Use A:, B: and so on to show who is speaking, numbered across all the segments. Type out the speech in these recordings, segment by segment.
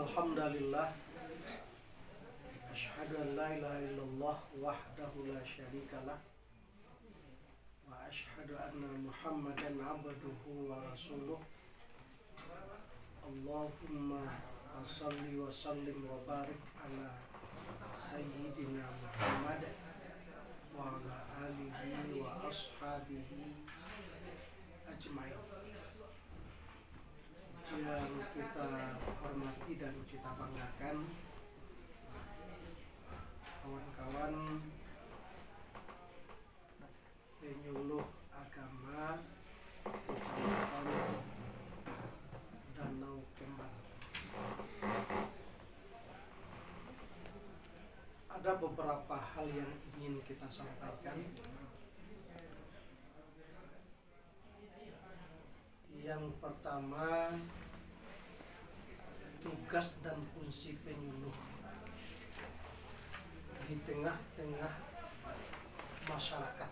A: Alhamdulillah, asyhadu an la ilaha illallah wahdahu la syarikalah wa asyhadu anna Muhammadan abduhu wa rasuluh. Allahumma shalli wa sallim wa barik ala sayyidina Muhammad wa ala alihi wa ashabihi ajmain. Yang kita hormati dan kita banggakan, kawan-kawan penyuluh agama Kecamatan Danau Kembar. Ada beberapa hal yang ingin kita sampaikan. Yang pertama, tugas dan fungsi penyuluh di tengah-tengah masyarakat.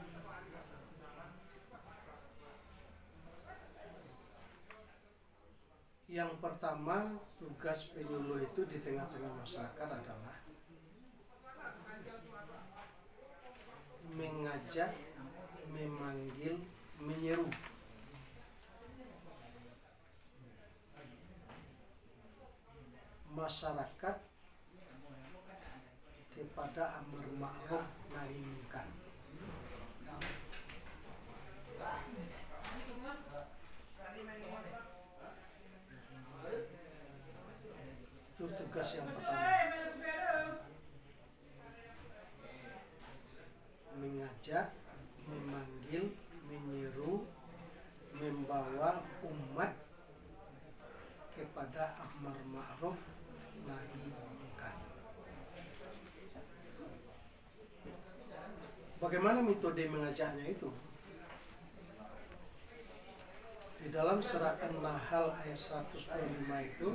A: Yang pertama, tugas penyuluh itu di tengah-tengah masyarakat adalah mengajak, memanggil, menyeru masyarakat kepada amar ma'ruf nahi munkar. Itu tugas yang pertama. Mengajak, memanggil, menyeru, membawa umat kepada amar ma'ruf nahi munkar. Bagaimana metode mengajaknya itu? Di dalam surat An-Nahl ayat 125 itu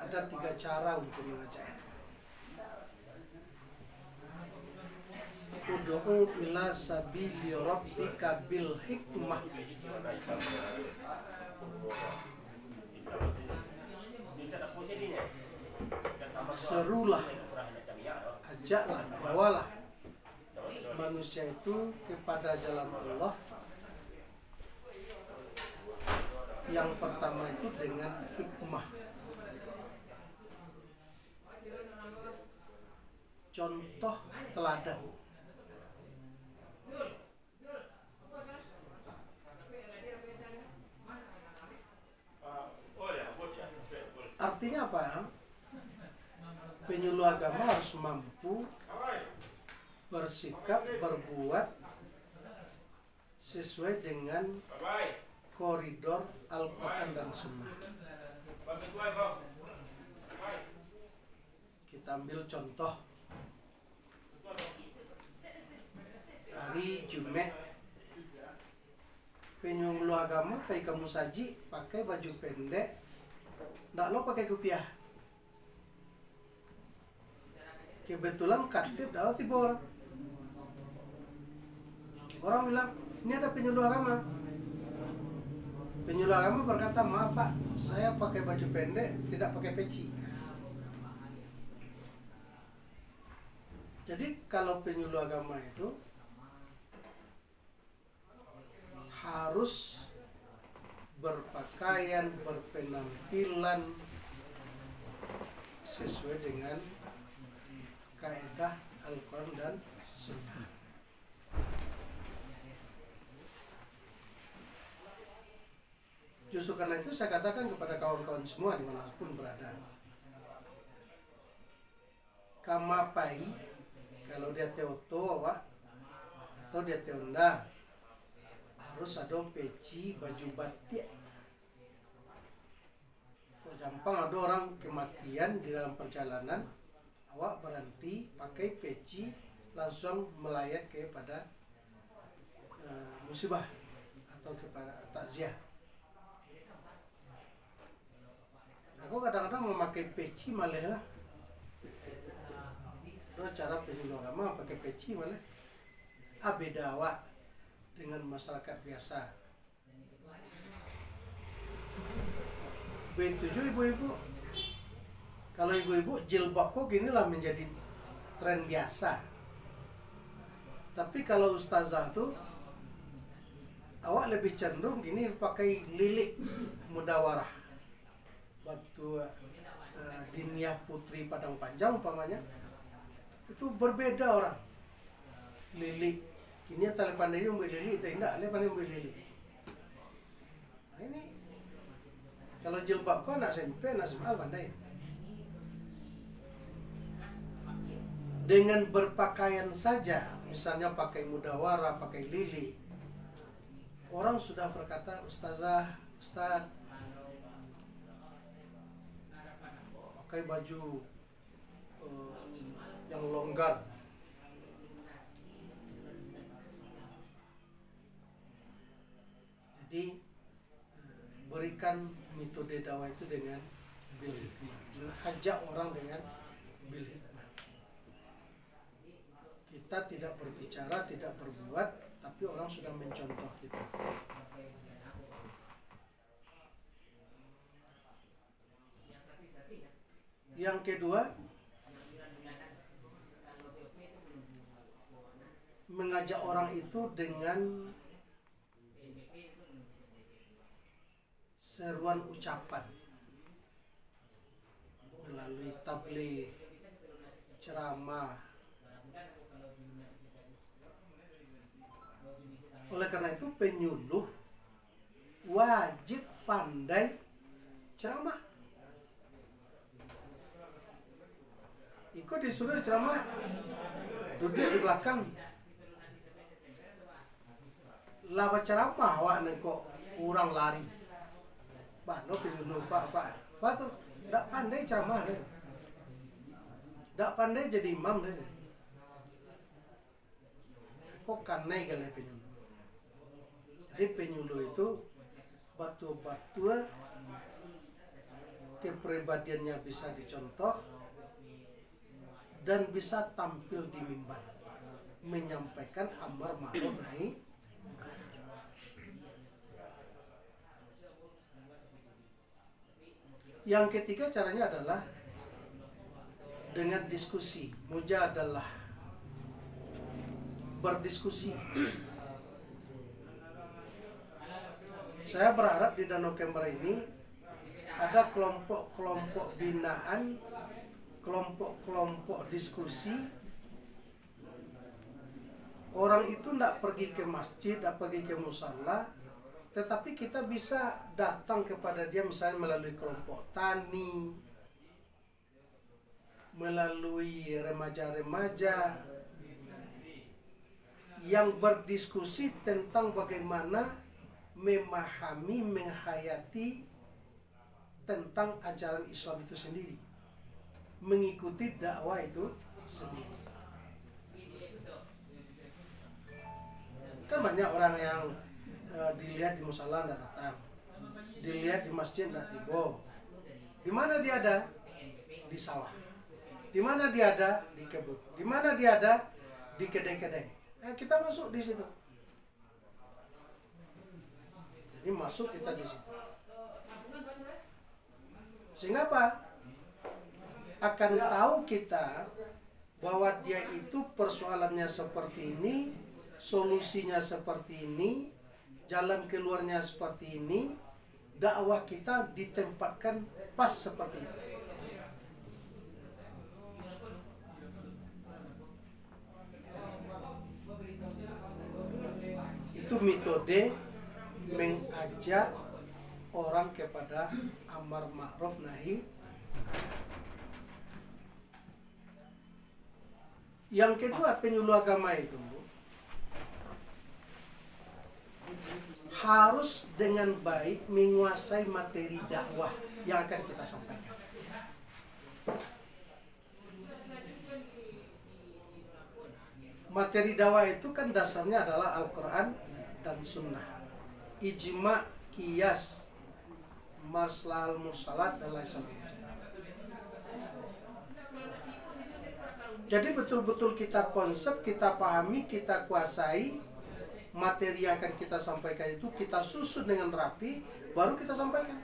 A: ada 3 cara untuk mengajaknya. Ud'u ila sabili rabbika bil hikmah. Serulah, ajaklah, bawalah manusia itu kepada jalan Allah. Yang pertama itu dengan hikmah. Contoh teladan. Artinya apa ya? Penyuluh agama harus mampu bersikap, berbuat sesuai dengan koridor Al-Quran dan Sunnah. Kita ambil contoh hari Jumat, penyuluh agama kayak kamu saji pakai baju pendek, nggak lo pakai kopiah. Kebetulan katib dah tiba orang bilang, ini ada penyuluh agama. Penyuluh agama berkata, maaf Pak, saya pakai baju pendek, tidak pakai peci. Jadi kalau penyuluh agama itu harus berpakaian, berpenampilan sesuai dengan kaidah Al-Quran dan Sunnah. Justru karena itu saya katakan kepada kawan-kawan semua dimanapun berada, kamapai kalau dia teoto atau dia teonda harus ada peci, baju batik. Kok gampang ada orang kematian di dalam perjalanan, awak berhenti pakai peci langsung melayat kepada musibah atau kepada takziah. Aku kadang-kadang memakai peci malah lah. Itu cara penyuluh agama pakai peci malah. Beda awak dengan masyarakat biasa. Begitu juga ibu-ibu. Kalau ibu-ibu jilbab kok gini lah menjadi tren biasa. Tapi kalau ustazah tuh awak lebih cenderung gini pakai lilik mudawarah. Waktu Diniyah Putri Padang Panjang umpamanya itu berbeda orang. Lilik kini tali pandai yang lilik, tidak ale pandai lilik. Nah ini kalau jilbab kok anak SMP, anak SMA pandai. Dengan berpakaian saja, misalnya pakai mudawarah, pakai lili, orang sudah berkata, ustazah, ustaz, pakai baju yang longgar. Jadi berikan metode dakwah itu dengan bil hikmah, mengajak orang dengan bil hikmah. Kita tidak berbicara, tidak berbuat, tapi orang sudah mencontoh kita. Yang kedua, mengajak orang itu dengan seruan ucapan melalui tabligh, ceramah. Oleh karena itu penyuluh wajib pandai ceramah. Ikut disuruh ceramah, duduk di belakang. Lawa ceramah awak kok kurang lari. Bano penyuluh pak tuh tak pandai ceramah deh. Tak pandai jadi imam deh. Kok kanai kali penyuluh. Jadi penyuluh itu batu-batu kepribadiannya bisa dicontoh dan bisa tampil di mimbar menyampaikan amar ma'ruf nahi. Yang ketiga caranya adalah dengan diskusi, mujadalah, berdiskusi. Saya berharap di Danau Kembar ini ada kelompok-kelompok binaan, kelompok-kelompok diskusi. Orang itu tidak pergi ke masjid, tidak pergi ke musala, tetapi kita bisa datang kepada dia misalnya melalui kelompok tani, melalui remaja-remaja yang berdiskusi tentang bagaimana memahami, menghayati tentang ajaran Islam itu sendiri, mengikuti dakwah itu sendiri. Kan banyak orang yang dilihat di musala tidak datang, dilihat di masjid tidak tiba. Di mana dia ada? Di sawah. Di mana dia ada? Di kebun. Di mana dia ada? Di kedai-kedai. Kita masuk di situ. Jadi masuk kita di situ. Sehingga apa? Akan tahu kita bahwa dia itu persoalannya seperti ini, solusinya seperti ini, jalan keluarnya seperti ini, dakwah kita ditempatkan pas seperti itu. Itu metode mengajak orang kepada amar ma'ruf nahi. Yang kedua, penyuluh agama itu harus dengan baik menguasai materi dakwah yang akan kita sampaikan. Materi dakwah itu kan dasarnya adalah Al-Quran dan Sunnah, ijma, qiyas, maslahal mursalat dan lain sebagainya. Jadi betul-betul kita konsep, kita pahami, kita kuasai materi yang akan kita sampaikan itu, kita susun dengan rapi, baru kita sampaikan.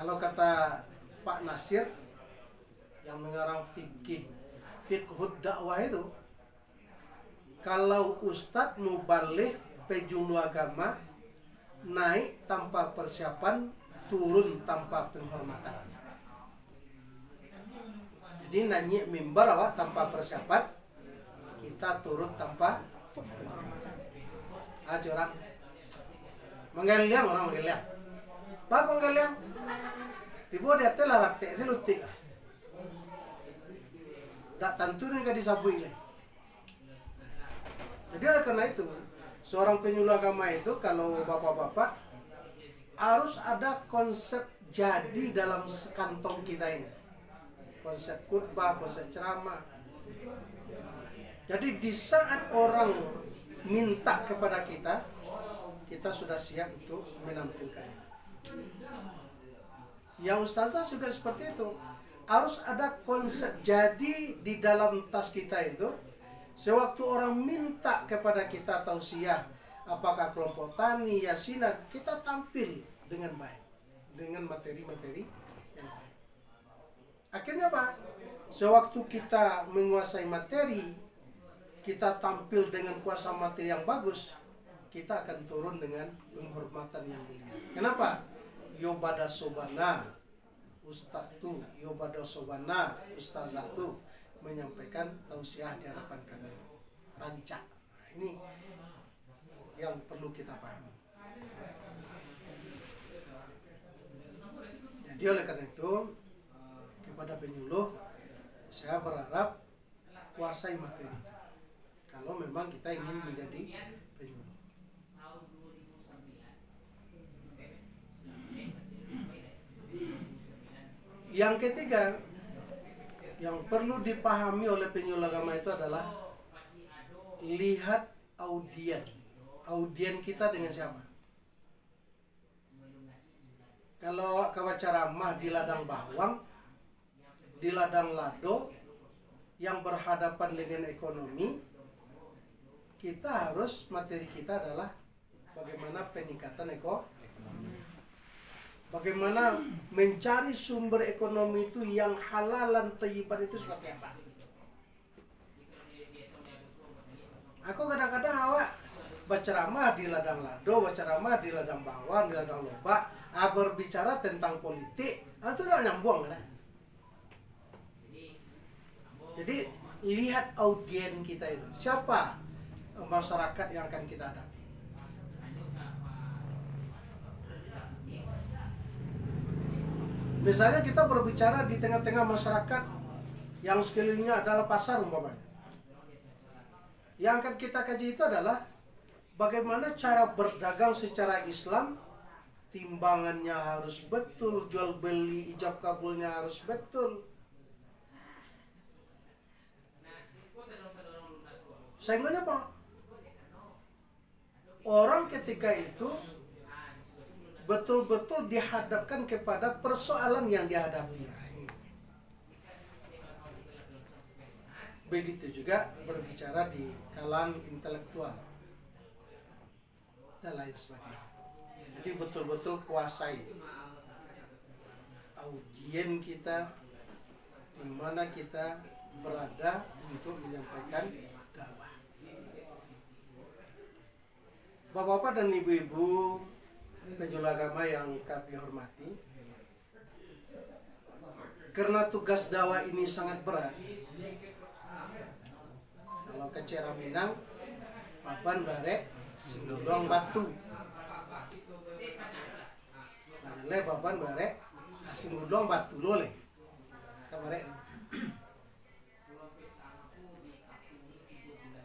A: Kalau kata Pak Nasir yang mengarang fiqhud dakwah itu, kalau ustadz mubalik penjuru agama naik tanpa persiapan, turun tanpa penghormatan. Jadi nyanyi mimbar awak tanpa persiapan, kita turun tanpa penghormatan. Orang menggeliang, orang menggeliang. Pak menggeliang, tiba dia telah ratek selutik. Tak tentu ni kadi sabui le. Jadi oleh karena itu, seorang penyuluh agama itu kalau bapak-bapak harus ada konsep jadi dalam sekantong kita ini. Konsep khutbah, konsep ceramah. Jadi di saat orang minta kepada kita, kita sudah siap untuk menampilkan. Yang ustazah juga seperti itu. Harus ada konsep jadi di dalam tas kita itu. Sewaktu orang minta kepada kita tausiah, apakah kelompok tani, yasinan, kita tampil dengan baik, dengan materi-materi yang baik. Akhirnya apa? Sewaktu kita menguasai materi, kita tampil dengan kuasa materi yang bagus, kita akan turun dengan penghormatan yang mulia. Kenapa? Yobada sobana ustadz yobada sobana ustazah tu menyampaikan tausiah di hadapan kami. Rancak. Nah, ini yang perlu kita pahami. Jadi oleh karena itu, kepada penyuluh, saya berharap kuasai materi. Kalau memang kita ingin menjadi penyuluh. Yang ketiga, yang perlu dipahami oleh penyuluh agama itu adalah lihat audien kita dengan siapa. Kalau kawan ceramah di ladang bawang, di ladang lado yang berhadapan dengan ekonomi, kita harus materi kita adalah bagaimana peningkatan ekonomi. Bagaimana mencari sumber ekonomi itu yang halalan thayyiban itu seperti apa? Aku kadang-kadang awak berceramah di ladang lado, berceramah di ladang bawang, di ladang lobak, berbicara tentang politik, itu tidak nyambung kan? Jadi lihat audien kita itu, siapa masyarakat yang akan kita hadapi. Misalnya kita berbicara di tengah-tengah masyarakat yang sekelilingnya adalah pasar umpamanya. Yang akan kita kaji itu adalah bagaimana cara berdagang secara Islam, timbangannya harus betul, jual beli ijab kabulnya harus betul. Sehingga apa? Orang ketika itu betul-betul dihadapkan kepada persoalan yang dihadapi. Begitu juga berbicara di kalangan intelektual dan lain sebagainya. Jadi betul-betul kuasai audien kita, di mana kita berada untuk menyampaikan dakwah. Bapak-bapak dan ibu-ibu penyuluh agama yang kami hormati, karena tugas dakwah ini sangat berat. Kalau ke Minang, papan barek, singgodong batu. Nah, papan barek, singgodong batu lole. Kabarek.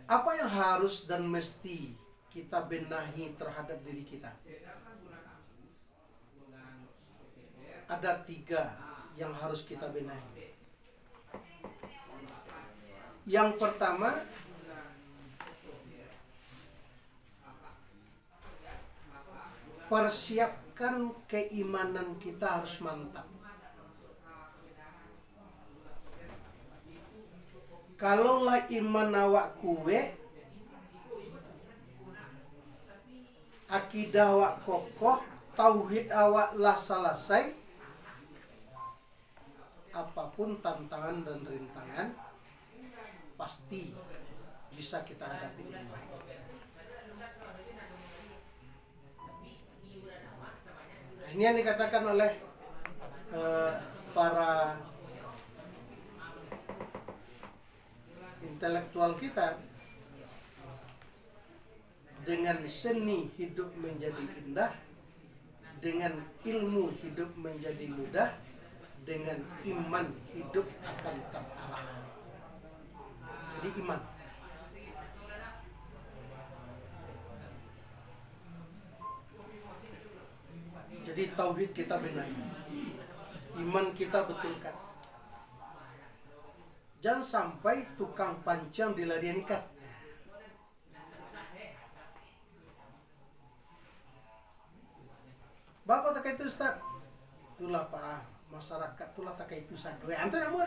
A: Apa yang harus dan mesti kita benahi terhadap diri kita? Ada 3 yang harus kita benahi. Yang pertama, persiapkan keimanan kita harus mantap. Kalaulah iman awak kuwe, akidah awak kokoh, tauhid awak lah selesai, apapun tantangan dan rintangan pasti bisa kita hadapi dengan baik. Nah, ini yang dikatakan oleh para intelektual kita, dengan seni hidup menjadi indah, dengan ilmu hidup menjadi mudah, dengan iman hidup akan terarah. Jadi iman. Jadi tauhid kita benahi, iman kita betulkan. Jangan sampai tukang pancang dilarian ikan. Bako tak itu Ustaz. Itulah Pak, masyarakat itulah tak itu satu. Antu namun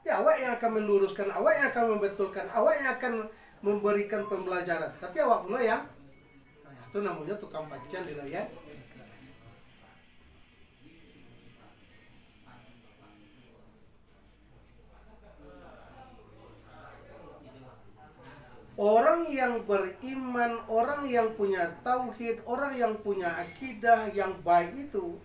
A: ya, awak yang akan meluruskan, awak yang akan membetulkan, awak yang akan memberikan pembelajaran. Tapi awak pula yang itu namanya tukang pancang dilarian. Orang yang beriman, orang yang punya tauhid, orang yang punya akidah yang baik itu,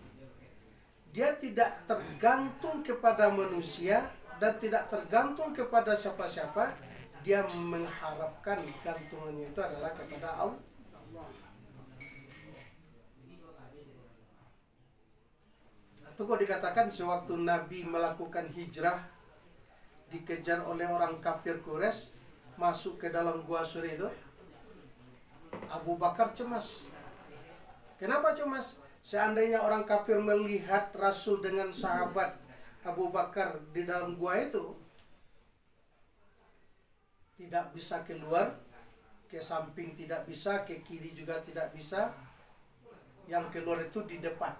A: dia tidak tergantung kepada manusia dan tidak tergantung kepada siapa-siapa. Dia mengharapkan gantungannya itu adalah kepada Allah. Itu kok dikatakan sewaktu Nabi melakukan hijrah, dikejar oleh orang kafir Quraisy, masuk ke dalam gua Sur itu, Abu Bakar cemas. Kenapa cemas? Seandainya orang kafir melihat Rasul dengan sahabat Abu Bakar di dalam gua itu, tidak bisa keluar, ke samping tidak bisa, ke kiri juga tidak bisa. Yang keluar itu di depan.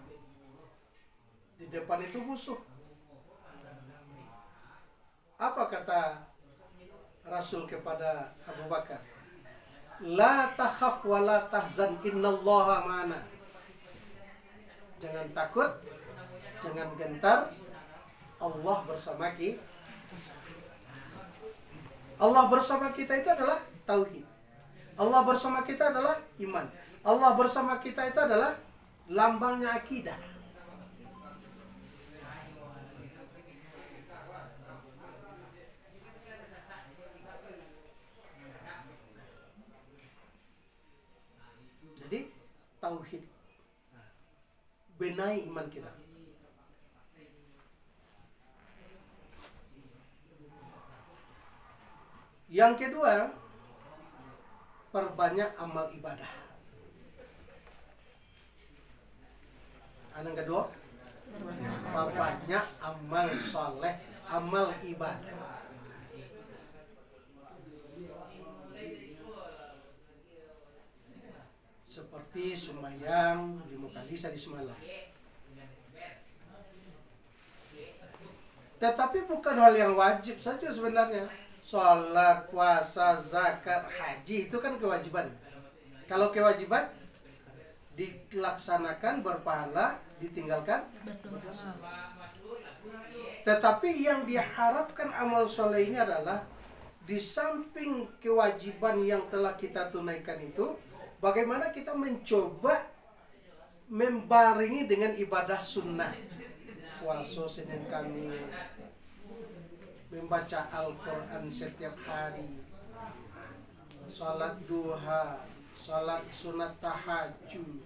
A: Di depan itu musuh. Apa kata Rasul kepada Abu Bakar? La takhaf wa la tahzan innallaha ma'ana. Jangan takut, jangan gentar, Allah bersama kita. Allah bersama kita itu adalah tauhid. Allah bersama kita adalah iman. Allah bersama kita itu adalah lambangnya akidah. Jadi tauhid benahi iman kita. Yang kedua, perbanyak amal ibadah. Yang kedua, perbanyak amal soleh, amal ibadah. Seperti sembahyang 5 kali sehari semalam. Tetapi bukan hal yang wajib saja sebenarnya. Sholat, puasa, zakat, haji itu kan kewajiban. Kalau kewajiban dilaksanakan berpahala, ditinggalkan berdosa. Tetapi yang diharapkan amal soleh ini adalah di samping kewajiban yang telah kita tunaikan itu, bagaimana kita mencoba membarengi dengan ibadah sunnah, puasa Senin Kamis, membaca Al-Quran setiap hari, salat duha, salat sunat tahajud,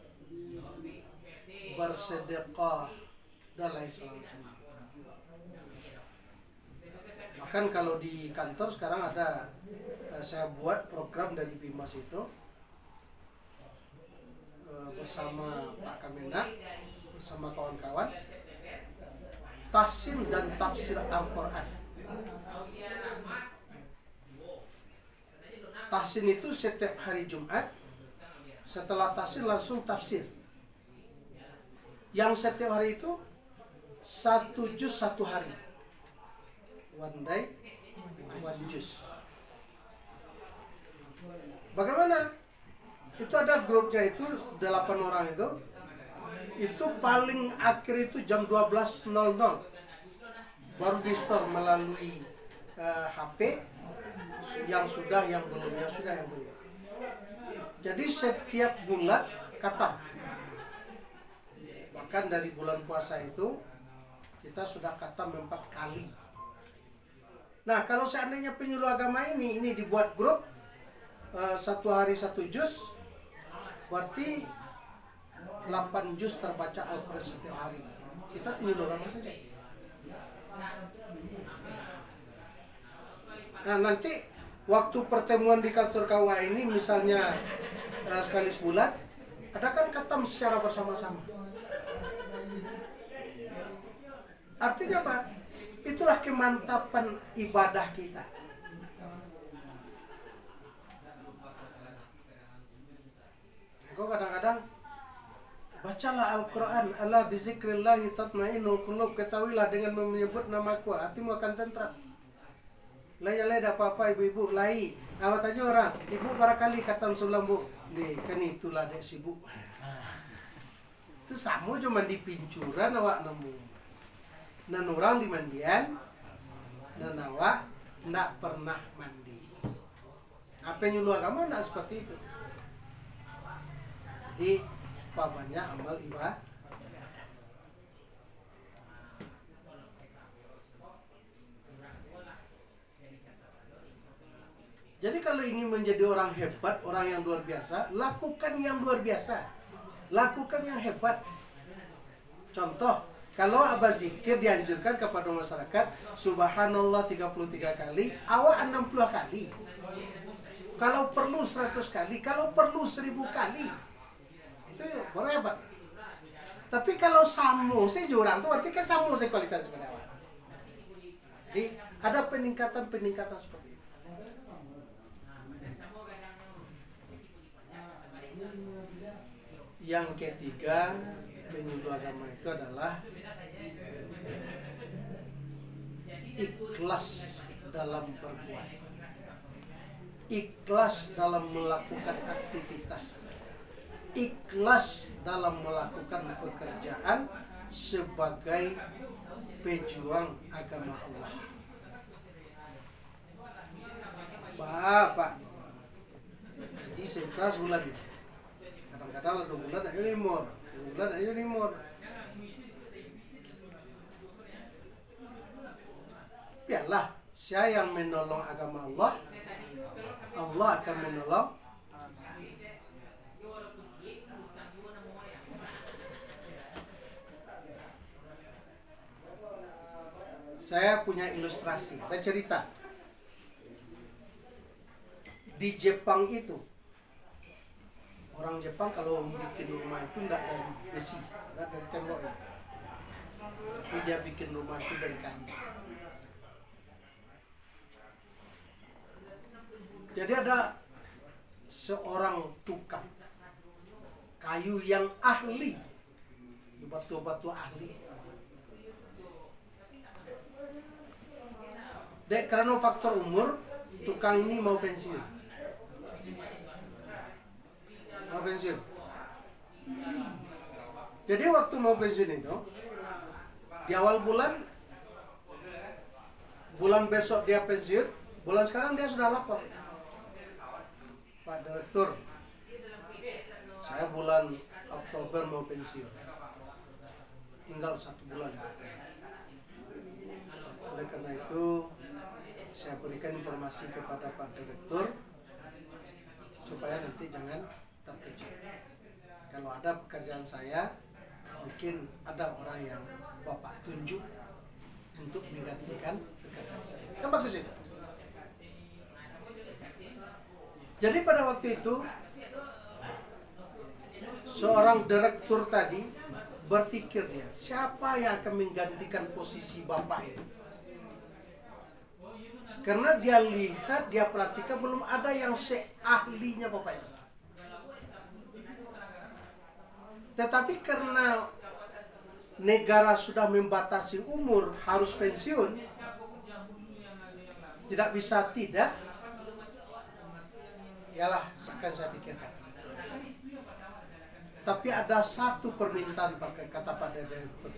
A: bersedekah, dan lain sebagainya. Bahkan kalau di kantor sekarang ada, saya buat program dari Bimas itu bersama Pak Kamenak, bersama kawan-kawan, tahsin dan tafsir Al-Quran. Tahsin itu setiap hari Jumat, setelah tahsin langsung tafsir. Yang setiap hari itu 1 juz 1 hari, one day, one juz. Bagaimana? Itu ada grupnya itu 8 orang itu. itu paling akhir itu jam 12.00 baru di store melalui HP, yang sudah, yang belum, yang sudah, yang belum. Jadi setiap bulan khatam. Bahkan dari bulan puasa itu kita sudah khatam 4 kali. Nah, kalau seandainya penyuluh agama ini dibuat grup, satu hari 1 juz, berarti 8 juz terbaca Al-Quran setiap hari. Kita penyuluh agama saja. Nah, nanti waktu pertemuan di kantor KUA ini misalnya sekali sebulan, adakan khatam secara bersama-sama. Artinya apa? Itulah kemantapan ibadah kita. Kok kadang-kadang bacalah Al-Quran, ala bizikrillahi tatma'innul qulub, ketahuilah dengan menyebut namaku hatimu akan tentram. Lai apa-apa ibu-ibu lai. Apa tanya orang, ibu barangkali khatam sulam bu, kan itulah dek sibuk. Itu sama cuma di pincuran awak nemu. Dan orang di mandian, dan awak tidak pernah mandi. Apa yang nyuluh agama tidak seperti itu. Jadi banyak amal ibadah. Jadi kalau ingin menjadi orang hebat, orang yang luar biasa, lakukan yang luar biasa. Lakukan yang hebat. Contoh, kalau abah zikir dianjurkan kepada masyarakat, subhanallah 33 kali, awak 60 kali. Kalau perlu 100 kali, kalau perlu 1000 kali. Itu baru hebat. Tapi kalau samu sih jurang tuh berarti kan samu sih kualitas pada awak. Jadi ada peningkatan seperti itu. Yang ketiga, penyuluh agama itu adalah ikhlas dalam berbuat, ikhlas dalam melakukan aktivitas, ikhlas dalam melakukan pekerjaan sebagai pejuang agama Allah. Bapak haji sentas bulan ini, kadang-kadang 2 bulan ayo limor, 2 bulan ayo limor. Biarlah, saya yang menolong agama Allah, Allah akan menolong. Saya punya ilustrasi, ada cerita. Di Jepang itu, orang Jepang kalau bikin rumah itu enggak dari besi, enggak dari tembok itu. Tapi dia bikin rumah itu dari kayu. Jadi ada seorang tukang kayu yang ahli, batu-batu ahli. Dek, karena faktor umur, tukang ini mau pensiun. Mau pensiun. Jadi waktu mau pensiun itu, di awal bulan besok dia pensiun, bulan sekarang dia sudah lapor. Pak Direktur, saya bulan Oktober mau pensiun, tinggal 1 bulan. Oleh karena itu saya berikan informasi kepada Pak Direktur supaya nanti jangan terkejut. Kalau ada pekerjaan saya, mungkin ada orang yang Bapak tunjuk untuk menggantikan pekerjaan saya. Kan bagus itu. Jadi pada waktu itu seorang direktur tadi berpikir dia, siapa yang akan menggantikan posisi Bapak ini? Karena dia lihat, dia perhatikan belum ada yang seahlinya Bapak itu. Tetapi karena negara sudah membatasi umur harus pensiun, tidak bisa tidak, yalah akan saya pikirkan. Tapi ada satu permintaan kata Pak Direktur.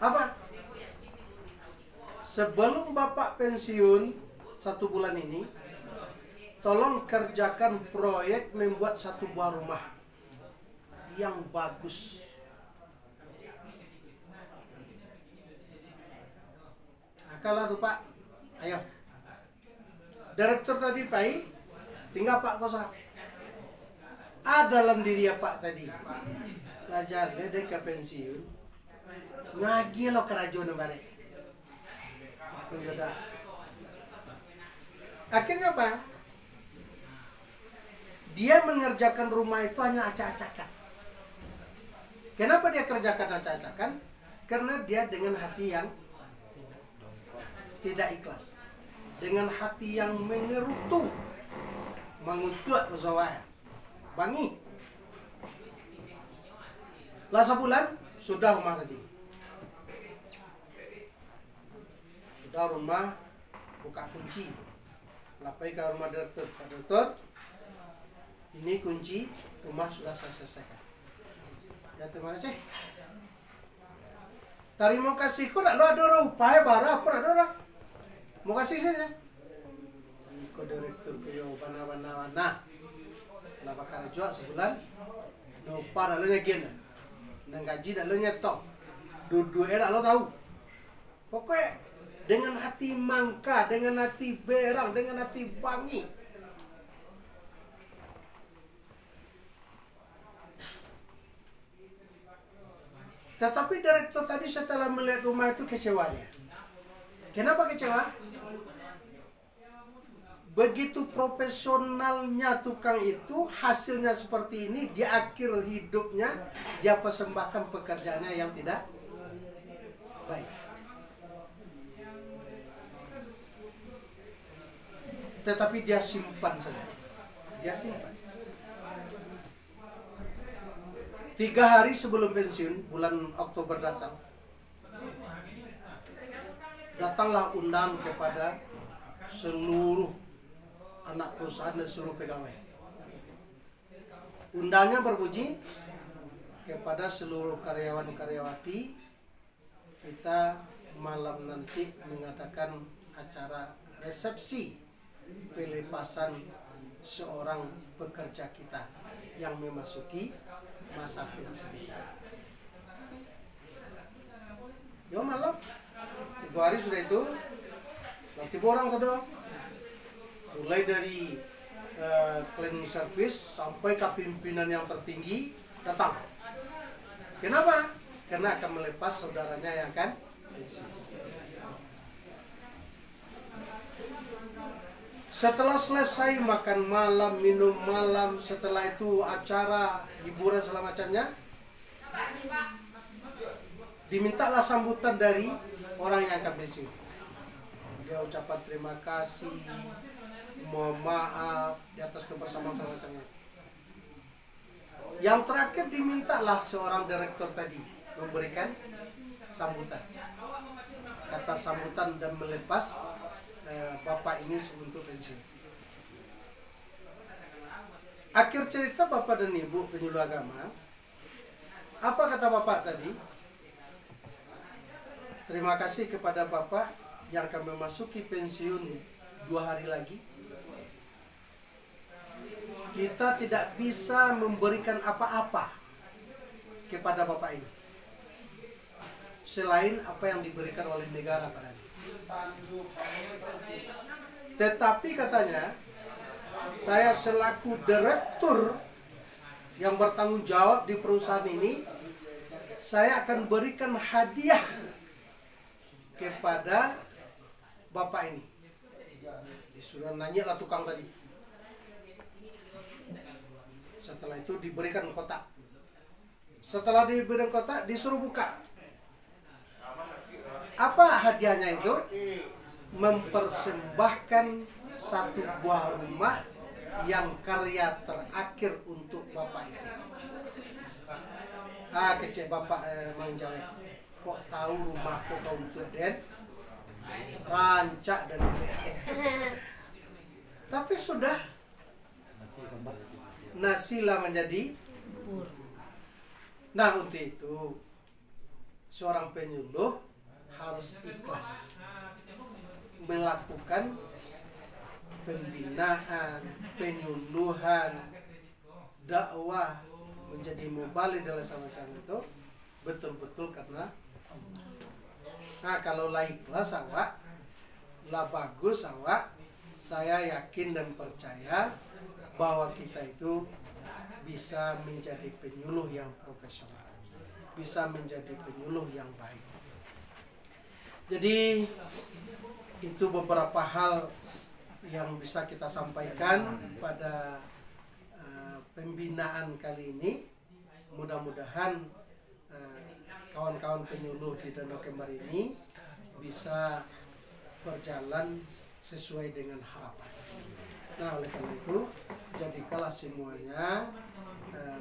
A: Apa? Sebelum Bapak pensiun 1 bulan ini, tolong kerjakan proyek membuat 1 buah rumah yang bagus. Kalah tuh Pak, ayo. Direktur tadi Pak, tinggal Pak Kosa. Dalam diri ya Pak tadi. Lajar dia ke pensiun. Ngagi lo kerajaan balik. Akhirnya Pak, dia mengerjakan rumah itu hanya acak-acakan. Kenapa dia kerjakan acak-acakan? Karena dia dengan hati yang tidak ikhlas, dengan hati yang mengerutu, mengutuk usaha, bangi. Lah sebulan sudah rumah tadi, sudah rumah, buka kunci, lapai ke rumah direktur. Pak Direktur, ini kunci rumah sudah saya selesaikan. Ya terima kasih. Terima kasih. Kok nak ada upaya bara apa ada? Mau kasih saja. Kok direktur kau mana. Lah bakal jual sebulan. No para lo nyakin. Nang gaji dak lo nyetok. Duduk enak lo tahu. Pokoknya dengan hati mangka, dengan hati berang, dengan hati bangi. Tetapi direktur tadi setelah melihat rumah itu kecewanya. Kenapa kecewa? Begitu profesionalnya tukang itu, hasilnya seperti ini, di akhir hidupnya dia persembahkan pekerjaannya yang tidak baik. Tetapi dia simpan saja. Dia simpan. 3 hari sebelum pensiun, bulan Oktober datanglah undang kepada seluruh anak perusahaan dan seluruh pegawai. Undangnya berbunyi kepada seluruh karyawan-karyawati, kita malam nanti mengadakan acara resepsi pelepasan seorang pekerja kita yang memasuki masa pensiun. Yo malam 3 hari sudah itu, nanti borang sudah mulai dari cleaning service sampai ke pimpinan yang tertinggi datang. Kenapa? Karena akan melepas saudaranya yang kan pensiun. Setelah selesai makan malam, minum malam, setelah itu acara hiburan segala macamnya, dimintalah sambutan dari orang yang akan pensiun. Dia ucapan terima kasih, mohon maaf di atas kebersamaan segala macamnya. Yang terakhir dimintalah seorang direktur tadi memberikan sambutan. Kata sambutan dan melepas bapak ini untuk pensiun. Akhir cerita bapak dan ibu penyuluh agama, apa kata bapak tadi? Terima kasih kepada bapak yang akan memasuki pensiun 2 hari lagi. Kita tidak bisa memberikan apa-apa kepada bapak ini selain apa yang diberikan oleh negara padanya. Tetapi katanya, saya selaku direktur yang bertanggung jawab di perusahaan ini, saya akan berikan hadiah kepada bapak ini. Disuruh nanya lah tukang tadi. Setelah itu diberikan kotak. Setelah diberikan kotak, disuruh buka. Apa hadiahnya itu? Mempersembahkan 1 buah rumah yang karya terakhir untuk bapak itu. Kecil bapak Mang Jawe. Kok tahu rumahku kau untuk Den? Rancak dan tapi sudah nasilah menjadi
B: Syukur.
A: Nah, untuk itu seorang penyuluh harus ikhlas melakukan pembinaan, penyuluhan, dakwah, menjadi mubalik dalam semacam itu betul-betul karena Allah. Nah, kalau lah ikhlas awak, lah bagus awak, saya yakin dan percaya bahwa kita itu bisa menjadi penyuluh yang profesional, bisa menjadi penyuluh yang baik. Jadi itu beberapa hal yang bisa kita sampaikan pada pembinaan kali ini. Mudah-mudahan kawan-kawan penyuluh di Danau Kembar ini bisa berjalan sesuai dengan harapan. Nah, oleh karena itu jadikanlah semuanya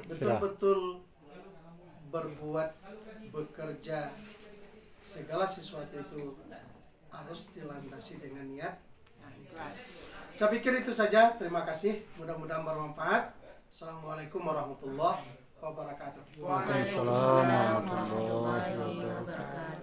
A: betul-betul berbuat, bekerja, segala sesuatu itu harus dilandasi dengan niat ikhlas. Saya pikir itu saja. Terima kasih. Mudah-mudahan bermanfaat. Assalamualaikum warahmatullahi wabarakatuh.
B: Waalaikumsalam warahmatullahi wabarakatuh.